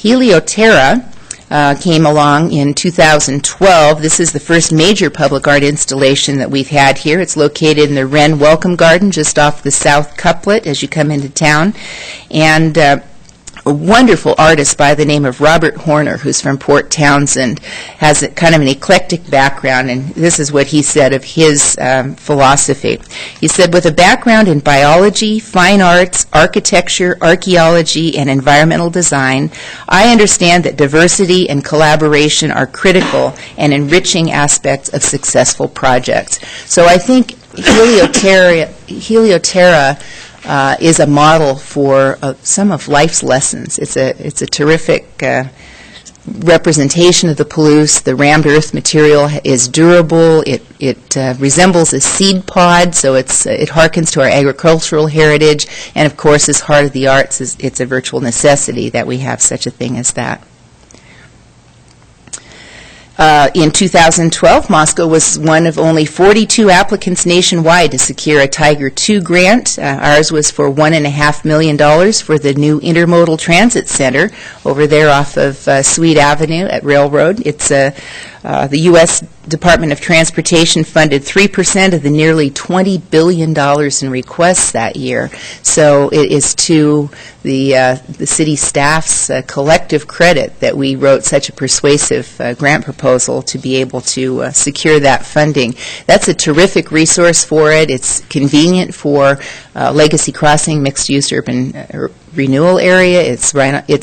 Helio Tara came along in 2012. This is the first major public art installation that we've had here. It's located in the Wren Welcome Garden just off the South Couplet as you come into town. And a wonderful artist by the name of Robert Horner, who's from Port Townsend, has kind of an eclectic background, and this is what he said of his philosophy. He said, with a background in biology, fine arts, architecture, archaeology, and environmental design, I understand that diversity and collaboration are critical and enriching aspects of successful projects. So I think Helio Tara is a model for some of life's lessons. It's a terrific representation of the Palouse. The rammed earth material is durable. It resembles a seed pod, so it harkens to our agricultural heritage. And of course, as Heart of the Arts, it's a virtual necessity that we have such a thing as that. In 2012, Moscow was one of only 42 applicants nationwide to secure a Tiger II grant. Ours was for $1.5 million for the new intermodal transit center over there off of Sweet Avenue at Railroad. It's the U.S. Department of Transportation funded 3% of the nearly $20 billion in requests that year. So it is to the city staff's collective credit that we wrote such a persuasive grant proposal to be able to secure that funding. That's a terrific resource for it. It's convenient for Legacy Crossing mixed-use urban renewal area. It's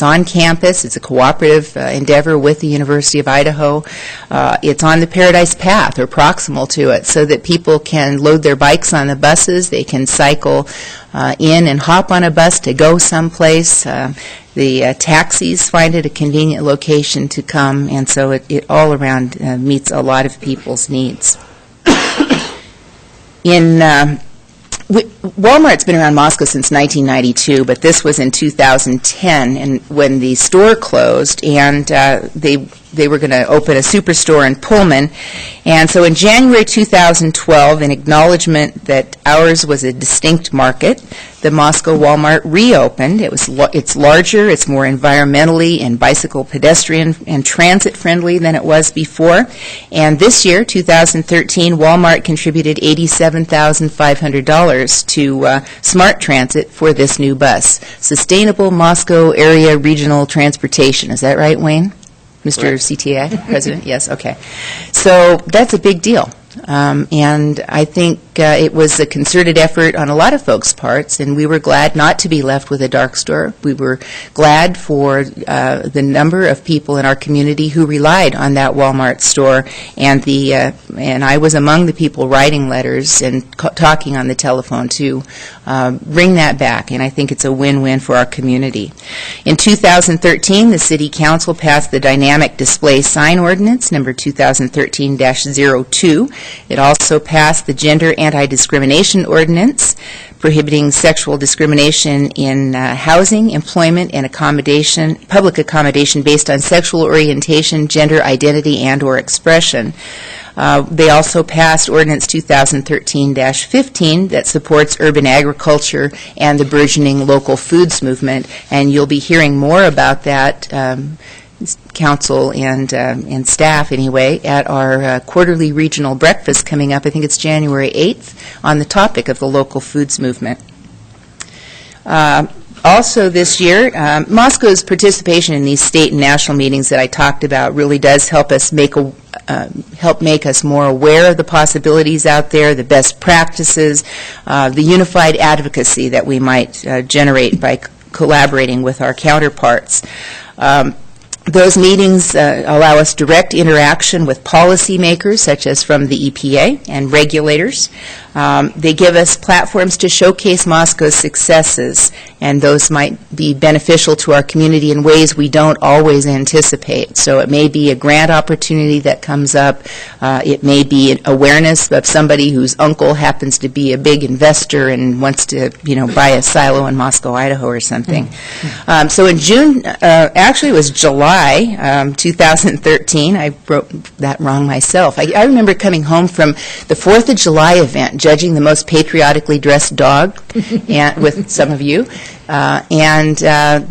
on campus. It's a cooperative endeavor with the University of Idaho. It's on the Paradise Path or proximal to it, so that people can load their bikes on the buses. They can cycle in and hop on a bus to go someplace. The taxis find it a convenient location to come, and so it all around meets a lot of people's needs. Walmart's been around Moscow since 1992, but this was in 2010, and when the store closed, and they were going to open a superstore in Pullman. And so in January 2012, in acknowledgement that ours was a distinct market, the Moscow Walmart reopened. It's larger, it's more environmentally and bicycle, pedestrian, and transit friendly than it was before. And this year, 2013, Walmart contributed $87,500 to Smart Transit for this new bus. Sustainable Moscow Area Regional Transportation. Is that right, Wayne? Mr. CTA, President? Yes, okay. So that's a big deal. And I think it was a concerted effort on a lot of folks' parts, and we were glad not to be left with a dark store. We were glad for the number of people in our community who relied on that Walmart store, and I was among the people writing letters and talking on the telephone to bring that back, and I think it's a win-win for our community. In 2013, the City Council passed the Dynamic Display Sign Ordinance, number 2013-02. It also passed the Gender Anti-Discrimination Ordinance, prohibiting sexual discrimination in housing, employment, and public accommodation based on sexual orientation, gender identity, and/or expression. They also passed Ordinance 2013-15 that supports urban agriculture and the burgeoning local foods movement, and you'll be hearing more about that, council and staff anyway, at our quarterly regional breakfast coming up. I think it's January 8th, on the topic of the local foods movement. Also this year, Moscow's participation in these state and national meetings that I talked about really does help us make us more aware of the possibilities out there, the best practices, the unified advocacy that we might generate by collaborating with our counterparts. Those meetings allow us direct interaction with policymakers, such as from the EPA and regulators. They give us platforms to showcase Moscow's successes, and those might be beneficial to our community in ways we don't always anticipate. So it may be a grant opportunity that comes up. It may be an awareness of somebody whose uncle happens to be a big investor and wants to, buy a silo in Moscow, Idaho or something. So in June, actually it was July 2013, I wrote that wrong myself. I remember coming home from the 4th of July event judging the most patriotically dressed dog and, with some of you. And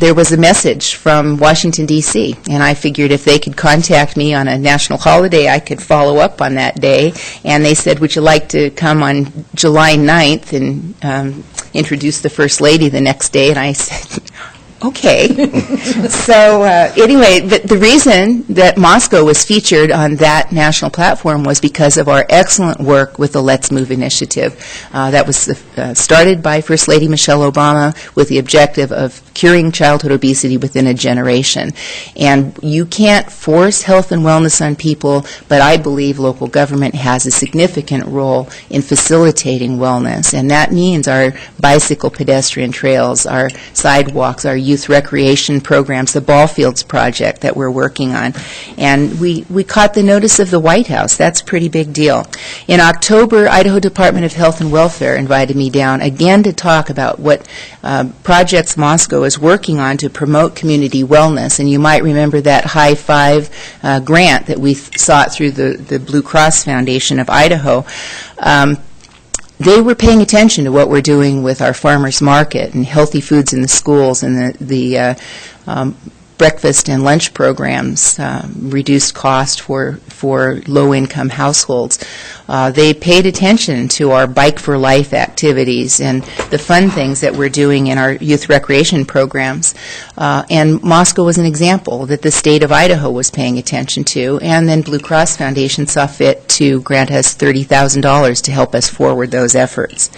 there was a message from Washington, D.C., and I figured if they could contact me on a national holiday, I could follow up on that day. And they said, would you like to come on July 9th and introduce the First Lady the next day? And I said, okay. So anyway, the reason that Moscow was featured on that national platform was because of our excellent work with the Let's Move initiative. That was started by First Lady Michelle Obama with the objective of curing childhood obesity within a generation. And you can't force health and wellness on people, but I believe local government has a significant role in facilitating wellness. And that means our bicycle pedestrian trails, our sidewalks, our youth recreation programs, the ball fields project that we're working on. And we caught the notice of the White House. That's a pretty big deal. In October, Idaho Department of Health and Welfare invited me down again to talk about what projects Moscow is working on to promote community wellness. And you might remember that High Five grant that we sought through the Blue Cross Foundation of Idaho. They were paying attention to what we're doing with our farmers market and healthy foods in the schools and the breakfast and lunch programs, reduced cost for low-income households. They paid attention to our Bike for Life activities and the fun things that we're doing in our youth recreation programs. And Moscow was an example that the state of Idaho was paying attention to, and then Blue Cross Foundation saw fit to grant us $30,000 to help us forward those efforts.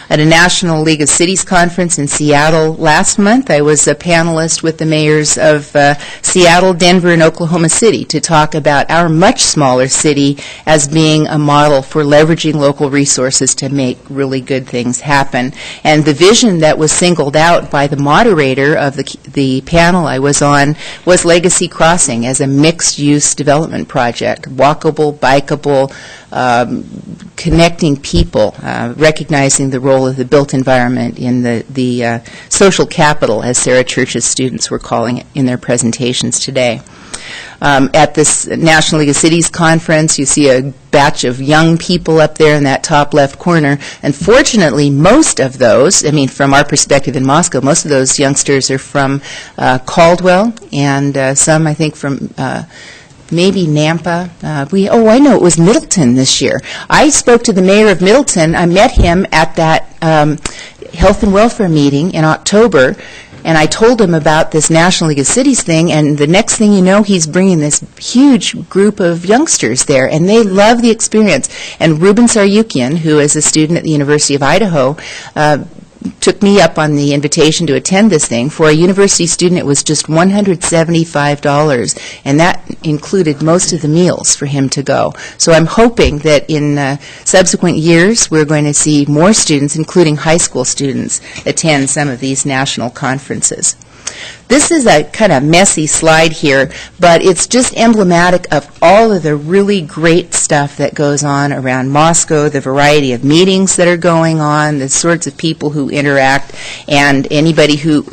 At a National League of Cities conference in Seattle last month, I was a panelist with the mayors of Seattle, Denver, and Oklahoma City to talk about our much smaller city as being a model for leveraging local resources to make really good things happen. And the vision that was singled out by the moderator of the panel I was on was Legacy Crossing as a mixed-use development project, walkable, bikeable, connecting people, recognizing the role of the built environment in the social capital, as Sarah Church's students were calling it in their presentations today. At this National League of Cities conference, you see a batch of young people up there in that top left corner. Unfortunately, most of those, I mean, from our perspective in Moscow, most of those youngsters are from Caldwell, and some, I think, from maybe Nampa. I know it was Middleton this year. I spoke to the mayor of Middleton. I met him at that health and welfare meeting in October, and I told him about this National League of Cities thing, and the next thing you know, he's bringing this huge group of youngsters there, and they love the experience. And Ruben Saryukian, who is a student at the University of Idaho, took me up on the invitation to attend this thing. For a university student, it was just $175, and that included most of the meals for him to go. So I'm hoping that in subsequent years, we're going to see more students, including high school students, attend some of these national conferences. This is a kind of messy slide here, but it's just emblematic of all of the really great stuff that goes on around Moscow, the variety of meetings that are going on, the sorts of people who interact, and anybody who,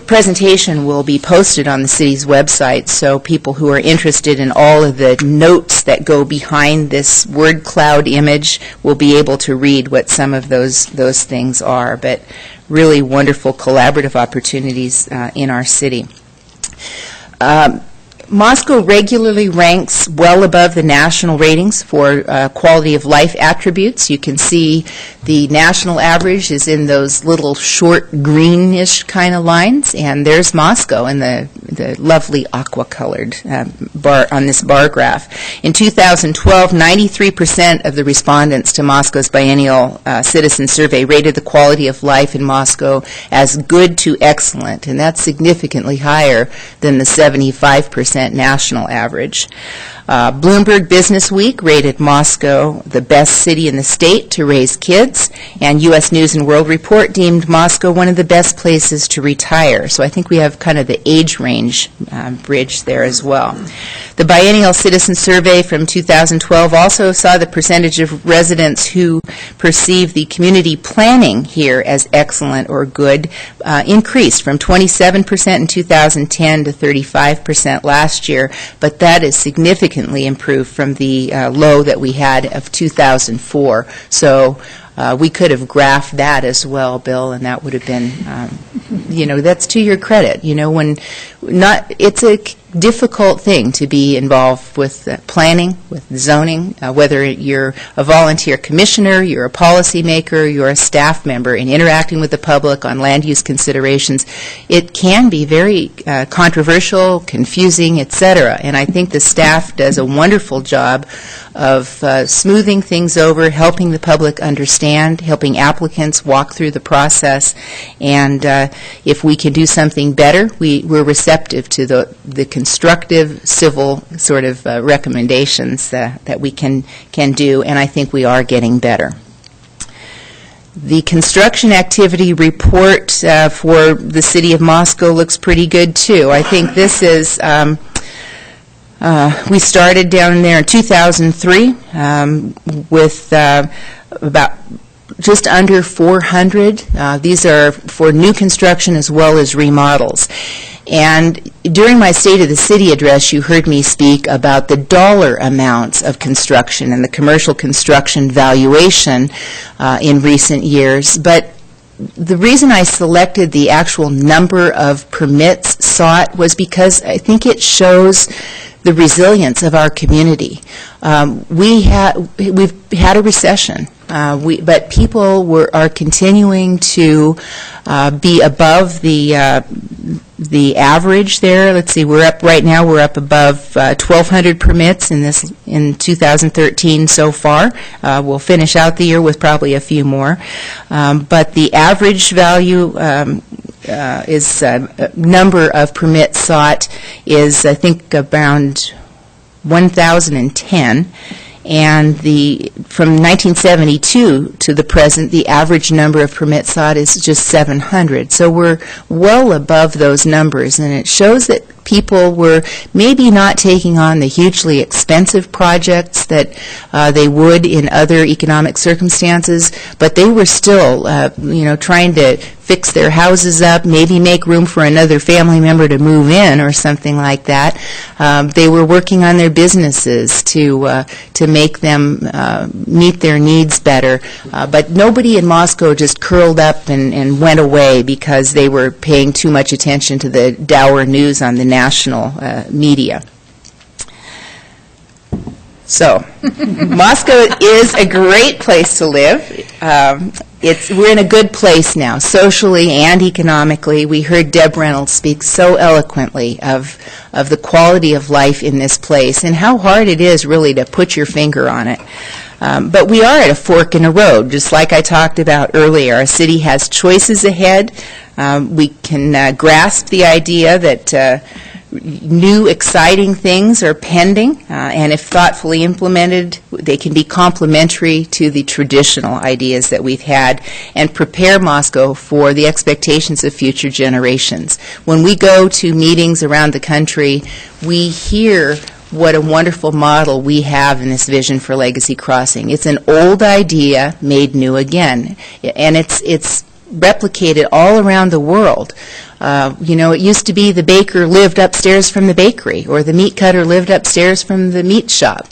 presentation will be posted on the city's website, so people who are interested in all of the notes that go behind this word cloud image will be able to read what some of those things are. But really wonderful collaborative opportunities in our city. Moscow regularly ranks well above the national ratings for quality of life attributes. You can see the national average is in those little short greenish kind of lines, and there's Moscow in the lovely aqua-colored bar on this bar graph. In 2012, 93% of the respondents to Moscow's biennial citizen survey rated the quality of life in Moscow as good to excellent, and that's significantly higher than the 75% national average. Bloomberg Business Week rated Moscow the best city in the state to raise kids, and U.S. News and World Report deemed Moscow one of the best places to retire. So I think we have kind of the age range bridge there as well. The Biennial Citizen Survey from 2012 also saw the percentage of residents who perceive the community planning here as excellent or good increased from 27% in 2010 to 35% last year, but that is significantly significantly improved from the low that we had of 2004. So we could have graphed that as well, Bill, and that would have been, that's to your credit. It's a difficult thing to be involved with planning, with zoning, whether you're a volunteer commissioner, you're a policymaker, you're a staff member, and interacting with the public on land use considerations. It can be very controversial, confusing, etc. And I think the staff does a wonderful job of smoothing things over, helping the public understand, helping applicants walk through the process. And if we can do something better, we're receptive to the constructive civil sort of recommendations that we can do, and I think we are getting better. The construction activity report for the City of Moscow looks pretty good, too. I think this is, we started down there in 2003 with about just under 400. These are for new construction as well as remodels. And during my State of the City address, you heard me speak about the dollar amounts of construction and the commercial construction valuation in recent years. But the reason I selected the actual number of permits sought was because I think it shows the resilience of our community. We've had a recession, but people are continuing to be above the average there. Let's see, we're up right now. We're up above 1,200 permits in 2013 so far. We'll finish out the year with probably a few more, but the average value is number of permits sought is, I think, around 1,010. And from 1972 to the present, the average number of permits sought is just 700. So we're well above those numbers, and it shows that people were maybe not taking on the hugely expensive projects that they would in other economic circumstances, but they were still, trying to fix their houses up, maybe make room for another family member to move in or something like that. They were working on their businesses to make them meet their needs better. But nobody in Moscow just curled up and went away because they were paying too much attention to the dour news on the national media. So, Moscow is a great place to live. We're in a good place now, socially and economically. We heard Deb Reynolds speak so eloquently of the quality of life in this place and how hard it is really to put your finger on it. But we are at a fork in a road, just like I talked about earlier. Our city has choices ahead. We can grasp the idea that new, exciting things are pending, and if thoughtfully implemented, they can be complementary to the traditional ideas that we've had and prepare Moscow for the expectations of future generations. When we go to meetings around the country, we hear what a wonderful model we have in this vision for Legacy Crossing. It's an old idea made new again, and it's replicated all around the world. It used to be the baker lived upstairs from the bakery, or the meat cutter lived upstairs from the meat shop.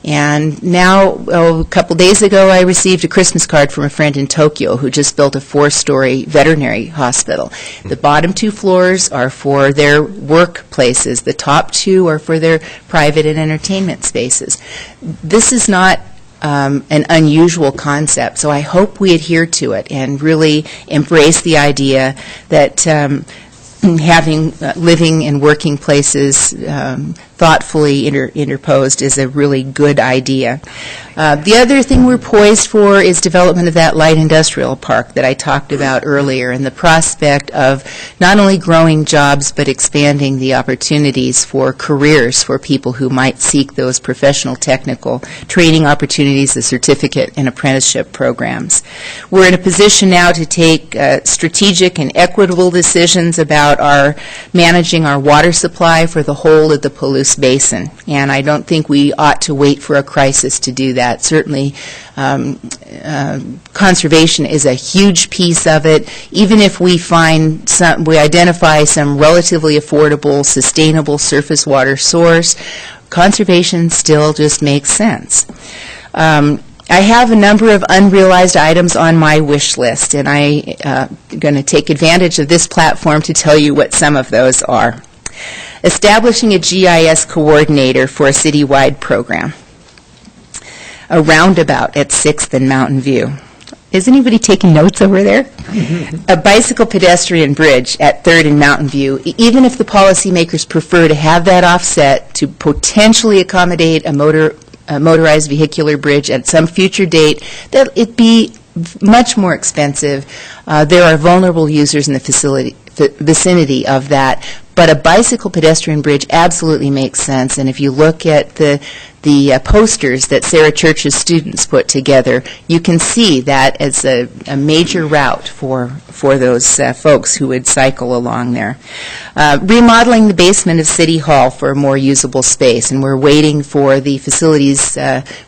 And now, a couple days ago, I received a Christmas card from a friend in Tokyo who just built a 4-story veterinary hospital. The bottom 2 floors are for their workplaces. The top 2 are for their private and entertainment spaces. This is not an unusual concept, so I hope we adhere to it and really embrace the idea that having living and working places thoughtfully interposed is a really good idea. The other thing we're poised for is development of that light industrial park that I talked about earlier, and the prospect of not only growing jobs but expanding the opportunities for careers for people who might seek those professional technical training opportunities, the certificate and apprenticeship programs. We're in a position now to take strategic and equitable decisions about managing our water supply for the whole of the Palouse Basin, and I don't think we ought to wait for a crisis to do that. Certainly, conservation is a huge piece of it. Even if we identify some relatively affordable, sustainable surface water source, conservation still just makes sense. I have a number of unrealized items on my wish list, and I'm going to take advantage of this platform to tell you what some of those are. Establishing a GIS coordinator for a citywide program. A roundabout at 6th and Mountain View. Is anybody taking notes over there? A bicycle pedestrian bridge at 3rd and Mountain View, even if the policymakers prefer to have that offset to potentially accommodate a motorized vehicular bridge at some future date, that it be much more expensive. There are vulnerable users in the vicinity of that, but a bicycle pedestrian bridge absolutely makes sense. And if you look at the posters that Sarah Church's students put together, you can see that as a major route for those folks who would cycle along there. Remodeling the basement of City Hall for a more usable space, and we're waiting for the facilities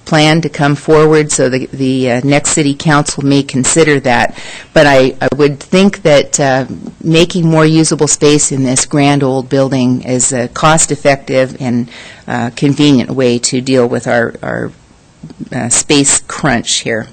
plan to come forward so the next City Council may consider that. But I would think that making more usable space in this grand old building is a cost-effective and convenient way to deal with our space crunch here.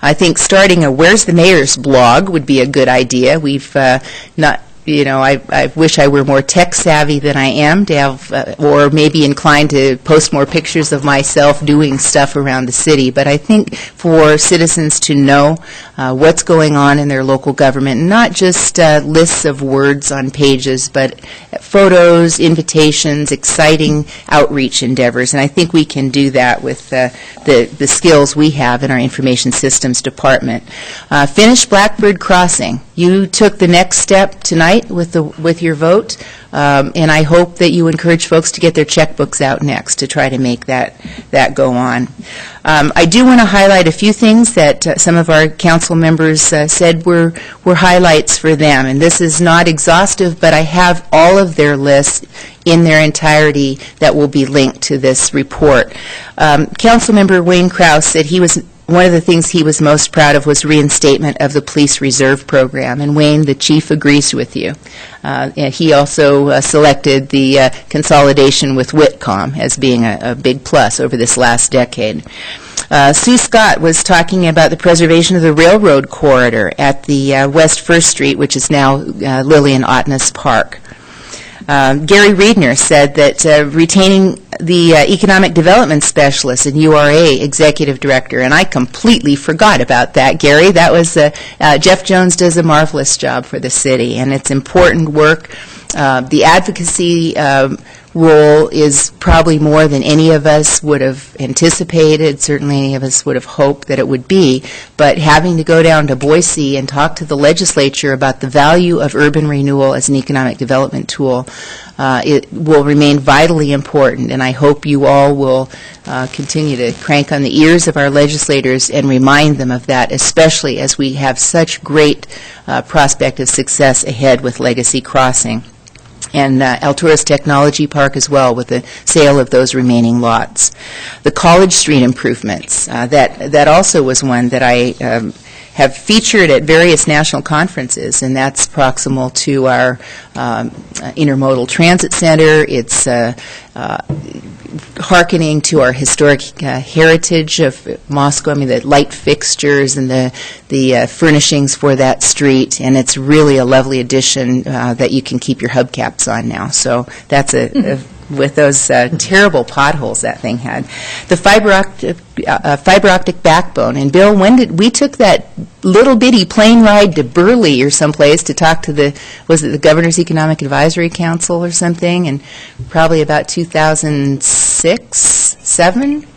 I think starting a Where's the Mayor's blog would be a good idea. We've not, I wish I were more tech savvy than I am to have, or maybe inclined to post more pictures of myself doing stuff around the city. But I think for citizens to know what's going on in their local government, not just lists of words on pages, but photos, invitations, exciting outreach endeavors. And I think we can do that with the skills we have in our information systems department. Finish Blackbird Crossing. You took the next step tonight with your vote, and I hope that you encourage folks to get their checkbooks out next to try to make that go on. I do want to highlight a few things that some of our council members said were highlights for them, and this is not exhaustive, but I have all of their lists in their entirety that will be linked to this report. Councilmember Wayne Krause said one of the things he was most proud of was reinstatement of the police reserve program. And Wayne, the chief, agrees with you. He also selected the consolidation with Whitcomb as being a big plus over this last decade. Sue Scott was talking about the preservation of the railroad corridor at the West 1st Street, which is now Lillian Otness Park. Gary Reedner said that retaining the Economic Development Specialist and URA Executive Director, and I completely forgot about that, Gary. That was Jeff Jones does a marvelous job for the city, and it's important work. The advocacy role is probably more than any of us would have anticipated, certainly any of us would have hoped that it would be, but having to go down to Boise and talk to the legislature about the value of urban renewal as an economic development tool, it will remain vitally important, and I hope you all will continue to crank on the ears of our legislators and remind them of that, especially as we have such great prospect of success ahead with Legacy Crossing. And Alturas Technology Park as well, with the sale of those remaining lots. The College Street improvements, that also was one that I have featured at various national conferences, and that's proximal to our intermodal transit center. It's hearkening to our historic heritage of Moscow. I mean, the light fixtures and the furnishings for that street, and it's really a lovely addition that you can keep your hubcaps on now. So that's with those terrible potholes that thing had. The fiber optic backbone. And Bill, we took that little bitty plane ride to Burley or someplace to talk to was it the Governor's Economic Advisory Council or something, and probably about 2006, 7?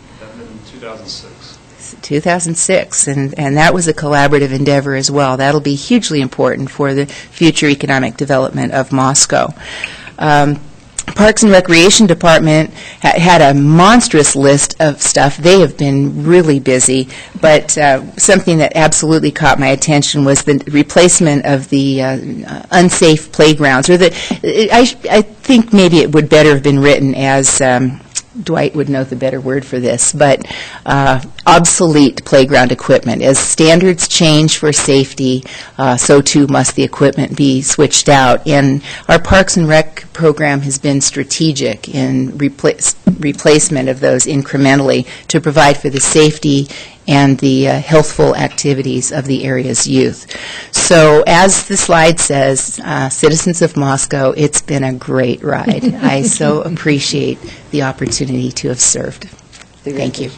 2006, and that was a collaborative endeavor as well. That'll be hugely important for the future economic development of Moscow. Parks and Recreation Department had a monstrous list of stuff. They have been really busy, but something that absolutely caught my attention was the replacement of the unsafe playgrounds. Or I think maybe it would better have been written as Dwight would know the better word for this, but obsolete playground equipment. As standards change for safety, so too must the equipment be switched out. And our Parks and Rec program has been strategic in replacement of those incrementally to provide for the safety and the healthful activities of the area's youth. So as the slide says, citizens of Moscow, it's been a great ride. I so appreciate the opportunity to have served. Thank you.